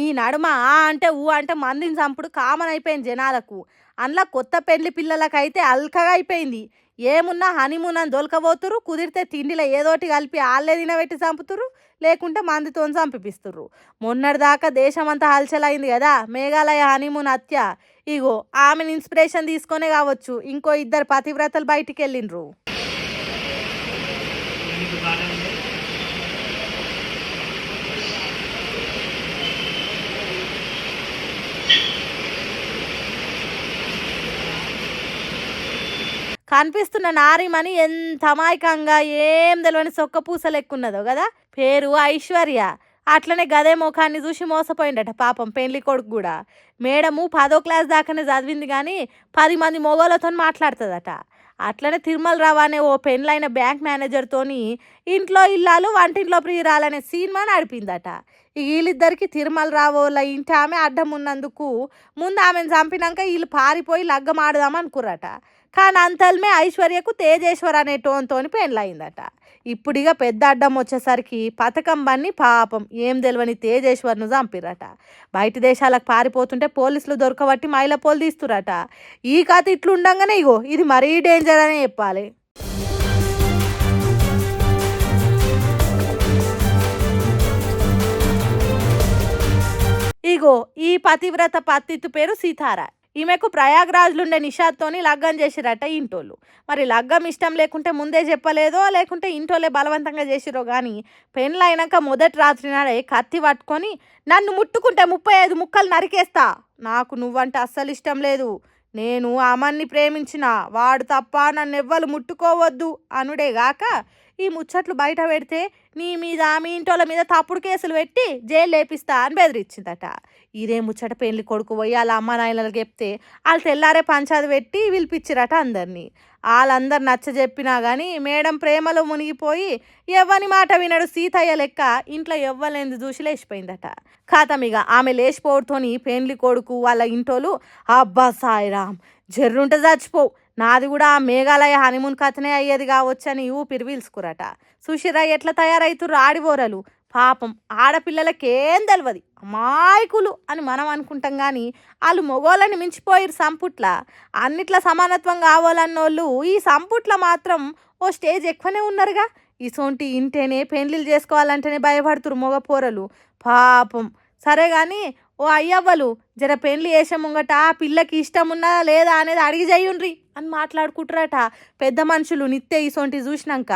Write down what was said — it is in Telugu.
ఈ నడుమ ఆ అంటే ఊ అంటే మందిని చంపుడు కామన్ అయిపోయింది జనాలకు. అందులో కొత్త పెళ్లి పిల్లలకైతే అల్కగా అయిపోయింది. ఏమున్నా హనీమూన్ అని దొలకబోతుర్రు. కుదిరితే తిండిలో ఏదోటి కలిపి ఆళ్ళే తినబెట్టి చంపుతుర్రు. లేకుంటే మందితోని చంపిపిస్తుర్రు. మొన్నటిదాకా దేశమంతా హల్చలైంది కదా మేఘాలయ హనీమూన్ హత్య. ఇగో ఆమెను ఇన్స్పిరేషన్ తీసుకొనే కావచ్చు ఇంకో ఇద్దరు పతివ్రతలు బయటికెళ్ళిండ్రు. కనిపిస్తున్న నారిమణి ఎంత అమాయకంగా ఏం తెలవని సొక్కపూస లెక్కున్నదో కదా. పేరు ఐశ్వర్య. అట్లనే గదే ముఖాన్ని చూసి మోసపోయిండట పాపం పెళ్లి కొడుకు కూడా. మేడము 10వ క్లాస్ దాకానే చదివింది కానీ 10 మంది మొగోళ్ళతో మాట్లాడుతుందట. అట్లనే తిరుమల రావు అనే ఓ పెళ్ళైన బ్యాంక్ మేనేజర్తోని ఇంట్లో ఇల్లాలు వంటింట్లో ప్రియురాలనే సినిమా నడిపిందట. ఇక వీళ్ళిద్దరికి తిరుమల రావోళ్ళ ఇంటి ఆమె అడ్డం ఉన్నందుకు ముందు ఆమెను చంపినాక వీళ్ళు పారిపోయి లగ్గం ఆడదాం అనుకుర్రట. కానీ అంతల్మే ఐశ్వర్యకు తేజేశ్వర్ అనే టోన్తోని పెళ్ళయిందట. ఇప్పుడిగా పెద్ద అడ్డం వచ్చేసరికి పథకం బన్ని పాపం ఏం తెలియని తేజేశ్వర్ను చంపిరట. బయట దేశాలకు పారిపోతుంటే పోలీసులు దొరకబట్టి మైల పోలు తీస్తురట. ఈ కథ ఇట్లుండగానే ఇగో ఇది మరీ డేంజర్ అనే చెప్పాలి. ఇగో ఈ పతివ్రత పత్తిత్తు పేరు సీతారా. ఈమెకు ప్రయాగ్రాజ్లుండే నిషాద్తోని లగ్గం చేసిరట ఇంటోళ్ళు. మరి లగ్గం ఇష్టం లేకుంటే ముందే చెప్పలేదో లేకుంటే ఇంటోళ్ళే బలవంతంగా చేసిరో కానీ పెళ్ళైనాక మొదటి రాత్రి నాడే కత్తి పట్టుకొని నన్ను ముట్టుకుంటే 35 ముక్కలు నరికేస్తా, నాకు నువ్వంటే అస్సలు ఇష్టం లేదు, నేను అమన్ని ప్రేమించిన, వాడు తప్ప నన్ను ఎవ్వరు ముట్టుకోవద్దు అనుడేగాక ఈ ముచ్చట్లు బయట పెడితే నీ మీద మీ ఇంటోళ్ళ మీద తప్పుడు కేసులు పెట్టి జైలు లేపిస్తా అని బెదిరించిందట. ఇదే ముచ్చట పెళ్లి కొడుకు పోయి వాళ్ళ అమ్మ నాయనలకు చెప్తే వాళ్ళు తెల్లారే పంచాది పెట్టి పిలిపించిరట అందరినీ. వాళ్ళందరు నచ్చ చెప్పినా కానీ మేడం ప్రేమలో మునిగిపోయి ఎవ్వని మాట వినడు సీతయ్య లెక్క ఇంట్లో ఎవ్వలేంది చూసి లేచిపోయిందట. ఖాతమిగ ఆమె లేచిపోవడంతోని పెళ్లి కొడుకు వాళ్ళ ఇంటోళ్ళు అబ్బా సాయిరామ్ జర్రుంటే చచ్చిపోవు, నాది కూడా ఆ మేఘాలయ హనీమూన్ కథనే అయ్యేది కావచ్చని ఊపిరి పీల్చుకురట. సుషిరా ఎట్లా తయారైతుర్రు ఆడిబోరలు. పాపం ఆడపిల్లలకేం తెలియదు, అమాయకులు అని మనం అనుకుంటాం కానీ వాళ్ళు మొగోళ్ళని మించిపోయిరు సంపుట్ల. అన్నిట్ల సమానత్వం కావాలన్నోళ్ళు ఈ సంపుట్ల మాత్రం ఓ స్టేజ్ ఎక్కువనే ఉన్నారుగా. ఇసోంటి ఇంటేనే పెళ్ళిళ్ళు చేసుకోవాలంటేనే భయపడుతురు మగ పోరలు పాపం. సరే కానీ ఓ అయ్యవ్వలు జర పెళ్లి వేసే ముంగట ఆ పిల్లకి ఇష్టం ఉన్నదా లేదా అనేది అడిగి చెయ్యుండ్రి అని మాట్లాడుకుంటారట పెద్ద మనుషులు నిత్య ఇసోంటి చూసినాక.